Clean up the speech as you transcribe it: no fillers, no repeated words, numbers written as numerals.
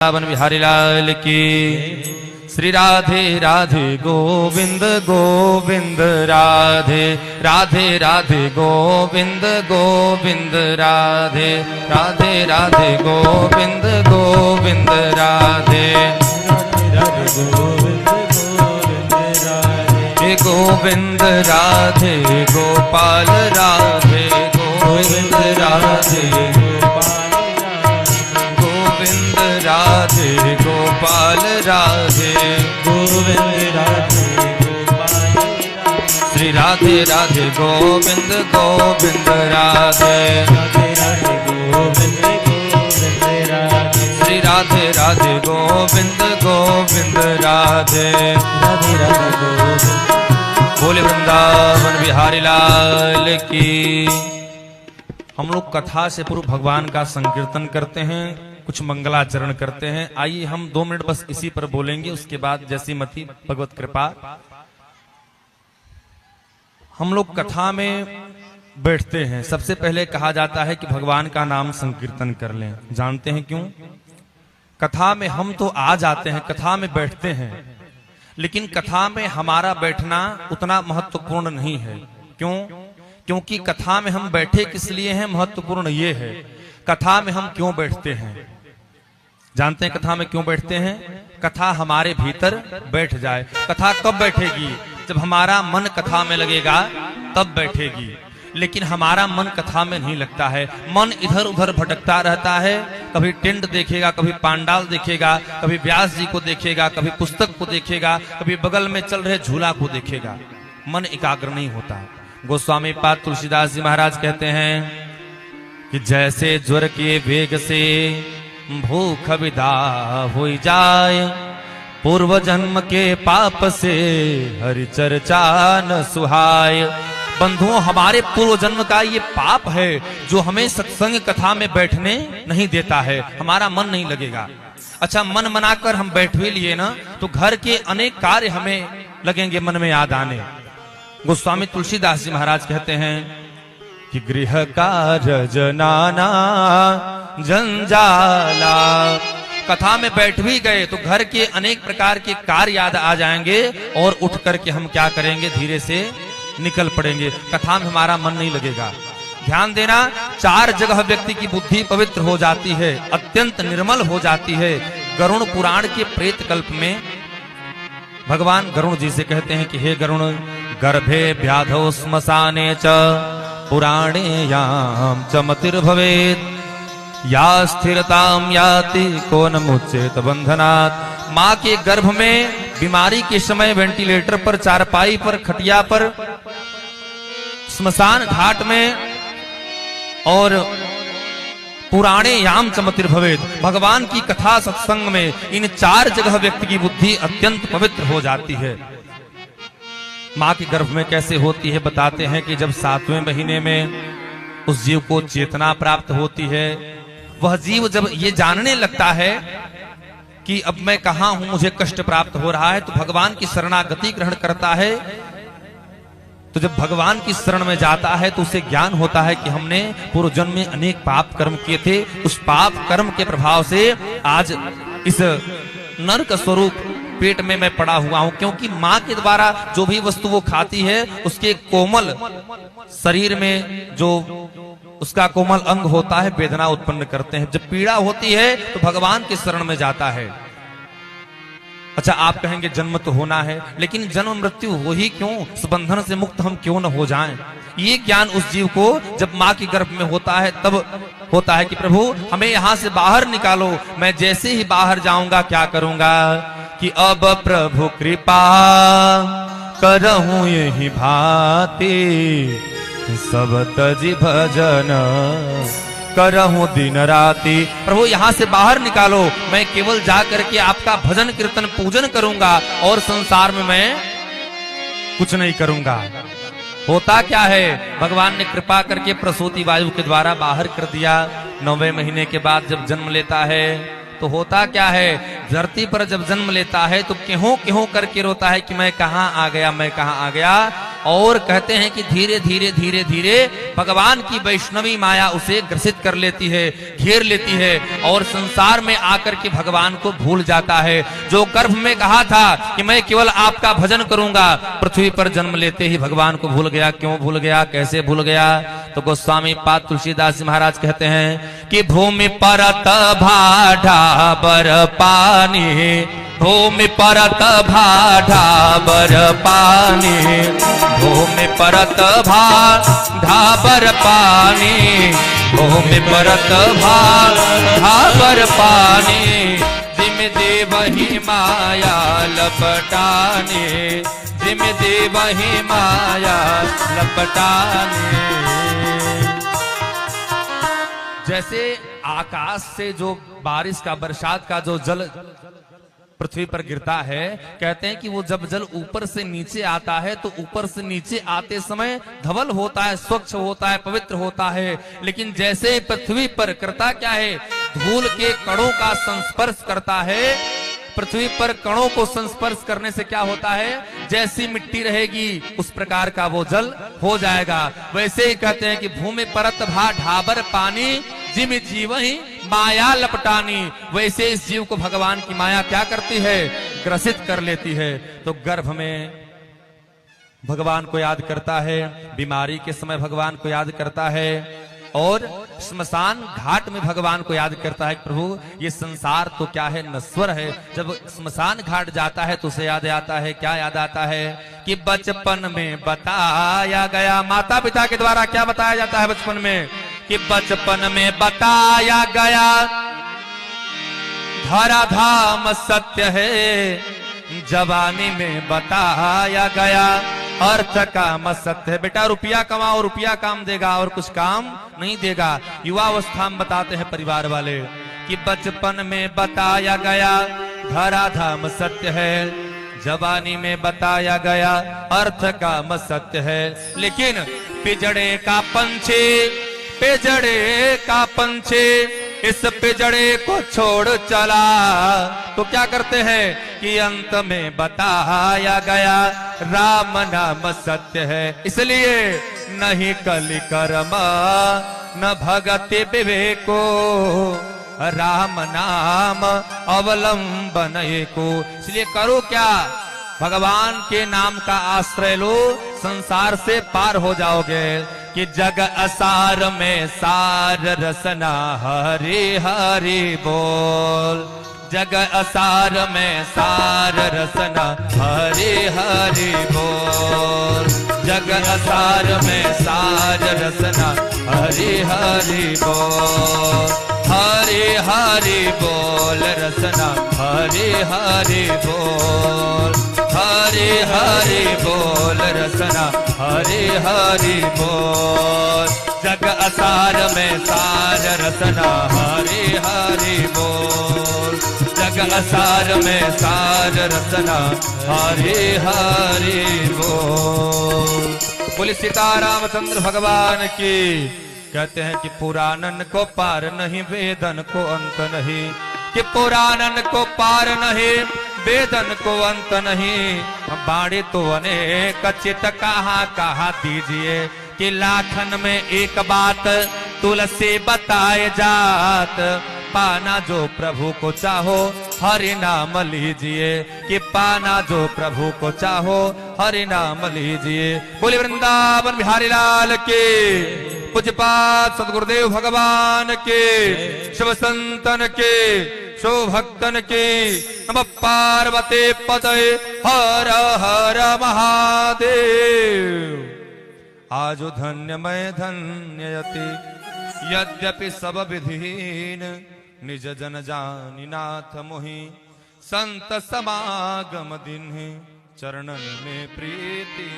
वृंदावन बिहारी लाल की। श्री राधे राधे गोविंद गोविंद राधे राधे राधे गोविंद गोविंद राधे राधे राधे गोविंद गोविंद राधे हे गोविंद राधे गोपाल राधे गोविंद राधे राधे गोपाल राधे गोविंद राधे गोपाल श्री राधे राधे गोविंद गोविंद राधे राधे गोविंद गोविंद राधे श्री राधे राधे गोविंद गोविंद राधे राधे राधे गोविंद। बोले वृंदावन बिहारी लाल की। हम लोग कथा से पूर्व भगवान का संकीर्तन करते हैं, कुछ मंगलाचरण करते हैं। आइए हम 2 मिनट बस इसी पर बोलेंगे, उसके बाद जैसी मति भगवत कृपा। हम लोग कथा में बैठते हैं, सबसे पहले कहा जाता है कि भगवान का नाम संकीर्तन कर लें। जानते हैं क्यों? कथा में हम तो आ जाते हैं, कथा में बैठते हैं, लेकिन कथा में हमारा बैठना उतना महत्वपूर्ण नहीं है। क्यों? क्योंकि कथा में हम बैठे किस लिए हैं, महत्वपूर्ण ये है कथा में हम क्यों बैठते हैं। जानते हैं कथा में क्यों बैठते हैं? कथा हमारे भीतर बैठ जाए। कथा कब बैठेगी? जब हमारा मन कथा में लगेगा तब बैठेगी। लेकिन हमारा मन कथा में नहीं लगता है, मन इधर उधर भटकता रहता है। कभी टेंट देखेगा, कभी पांडाल देखेगा, कभी व्यास जी को देखेगा, कभी पुस्तक को देखेगा, कभी बगल में चल रहे झूला को देखेगा। मन एकाग्र नहीं होता। गोस्वामी पाद तुलसीदास जी महाराज कहते हैं कि जैसे ज्वर के वेग से भूख विदा हो जाए, पूर्व जन्म के पाप से हरि चर्चा न सुहाय। बंधुओं, हमारे पूर्व जन्म का ये पाप है जो हमें सत्संग कथा में बैठने नहीं देता है, हमारा मन नहीं लगेगा। अच्छा, मन मनाकर हम बैठ भी लिए ना तो घर के अनेक कार्य हमें लगेंगे मन में याद आने। गोस्वामी तुलसीदास जी महाराज कहते हैं कि गृह कार्य जनाना जंजाला। कथा में बैठ भी गए तो घर के अनेक प्रकार के कार्य याद आ जाएंगे और उठ करके हम क्या करेंगे, धीरे से निकल पड़ेंगे। कथा में हमारा मन नहीं लगेगा। ध्यान देना, 4 जगह व्यक्ति की बुद्धि पवित्र हो जाती है, अत्यंत निर्मल हो जाती है। गरुण पुराण के प्रेत कल्प में भगवान गरुण जी से कहते हैं कि हे गरुण, गर्भे व्याधौ श्मशाने च पुराणे याम च मतिर्भवेत्, या स्थिरताम याति को न मुच्येत बंधनात्। माँ के गर्भ में बीमारी के समय वेंटिलेटर पर, चारपाई पर, खटिया पर, स्मशान घाट में और पुराणे याम च मतिर्भवेत्, भगवान की कथा सत्संग में इन 4 जगह व्यक्ति की बुद्धि अत्यंत पवित्र हो जाती है। माँ के गर्भ में कैसे होती है बताते हैं कि जब 7वें महीने में उस जीव को चेतना प्राप्त होती है, वह जीव जब ये जानने लगता है कि अब मैं कहाँ हूं, मुझे कष्ट प्राप्त हो रहा है, तो भगवान की शरणागति ग्रहण करता है। तो जब भगवान की शरण में जाता है तो उसे ज्ञान होता है कि हमने पूर्व जन्म में अनेक पाप कर्म किए थे, उस पाप कर्म के प्रभाव से आज इस नरक स्वरूप पेट में मैं पड़ा हुआ हूं। क्योंकि माँ के द्वारा जो भी वस्तु वो खाती है, उसके कोमल शरीर में जो उसका कोमल अंग होता है वेदना उत्पन्न करते हैं। जब पीड़ा होती है तो भगवान के शरण में जाता है। अच्छा, आप कहेंगे जन्म तो होना है, लेकिन जन्म मृत्यु हो ही क्यों, इस बंधन से मुक्त हम क्यों न हो जाएं। ये ज्ञान उस जीव को जब माँ के गर्भ में होता है तब होता है कि प्रभु हमें यहाँ से बाहर निकालो। मैं जैसे ही बाहर जाऊंगा क्या करूंगा कि अब प्रभु कृपा करहूं यही भांति, सब तजी भजन करहूं दिन राति। प्रभु यहाँ से बाहर निकालो, मैं केवल जा करके आपका भजन कीर्तन पूजन करूंगा और संसार में मैं कुछ नहीं करूंगा। होता क्या है, भगवान ने कृपा करके प्रसूति वायु के द्वारा बाहर कर दिया। 9वें महीने के बाद जब जन्म लेता है तो होता क्या है, धरती पर जब जन्म लेता है तो केहों केहों करके रोता है कि मैं कहाँ आ गया, मैं कहाँ आ गया। और कहते हैं कि धीरे धीरे धीरे धीरे भगवान की वैष्णवी माया उसे ग्रसित कर लेती है, घेर लेती है और संसार में आकर के भगवान को भूल जाता है। जो गर्भ में कहा था कि मैं केवल आपका भजन करूंगा, पृथ्वी पर जन्म लेते ही भगवान को भूल गया। क्यों भूल गया, कैसे भूल गया? तो गोस्वामी पाद तुलसीदास महाराज कहते हैं कि भूमि परत भाढ़ाबर पानी, भूमि परत भाढ़ाबर पानी, भूमि परत भाढ़ाबर पानी, भूमि परत भाढ़ाबर पानी, जिम दे वही माया लपटाने, जिम दे वही माया लपटाने। जैसे आकाश से जो बारिश का, बरसात का जो जल पृथ्वी पर गिरता है, कहते हैं कि वो जब जल ऊपर से नीचे आता है तो ऊपर से नीचे आते समय धवल होता है, स्वच्छ होता है, पवित्र होता है। लेकिन जैसे पृथ्वी पर करता क्या है, धूल के कणों का संस्पर्श करता है, पृथ्वी पर कणों को संस्पर्श करने से क्या होता है, जैसी मिट्टी रहेगी उस प्रकार का वो जल हो जाएगा। वैसे ही कहते हैं कि भूमि परत भाढ़ाबर पानी, जिम जीव ही माया लपटानी। वैसे इस जीव को भगवान की माया क्या करती है, ग्रसित कर लेती है। तो गर्भ में भगवान को याद करता है, बीमारी के समय भगवान को याद करता है और श्मशान घाट में भगवान को याद करता है। प्रभु ये संसार तो क्या है, नश्वर है। जब श्मशान घाट जाता है तो उसे याद आता है, क्या याद आता है कि बचपन में बताया गया, माता पिता के द्वारा क्या बताया जाता है बचपन में, कि बचपन में बताया गया धराधाम सत्य है, जवानी में बताया गया अर्थ काम सत्य है। बेटा रुपया कमाओ, रुपया काम देगा और कुछ काम नहीं देगा। युवावस्था में बताते हैं परिवार वाले कि बचपन में बताया गया धराधाम सत्य है, जवानी में बताया गया अर्थ काम सत्य है। लेकिन पिजड़े का पंछी, पिजड़े का पंछी इस पिजड़े को छोड़ चला, तो क्या करते हैं कि अंत में बताया गया राम नाम सत्य है। इसलिए नहीं कलि कर्म न भगति विवेको, राम नाम अवलंबन को। इसलिए करो क्या, भगवान के नाम का आश्रय लो, संसार से पार हो जाओगे। कि जग असार में सार रसना हरि हरि बोल, जग असार में सार रसना हरि हरि बोल, जग असार में सार रसना हरि हरि बोल, हरि हरि बोल रसना हरि हरि बोल, हरि हरि बोल रसना हरि हरि बोल, जग असार में सार रसना हरि हरि बोल, जग असार में सार रसना हरि हरि बोल। बोले सीतारामचंद्र भगवान की। कहते हैं कि पुराणन को पार नहीं, वेदन को अंत नहीं, कि पुराणन को पार नहीं, वेदन को अंत नहीं। बाणी तो अनेक चित कहा कहा दीजिए, कि लाखन में एक बात तुलसी बताए जात, पाना जो प्रभु को चाहो हरि नाम लीजिए, कि पाना जो प्रभु को चाहो हरि नाम लीजिए। बोले वृंदावन बिहारी लाल के, पूज्यपाद सद्गुरुदेव भगवान के, शिव संतन के, शो भक्तन के। नमः पार्वती पतये हर हर महादेव। आजो धन्य मैं धन्ययति यद्यपि सब विधीन, निज जन जानि नाथ मोहि, संत समागम दिन चरणन में प्रीति।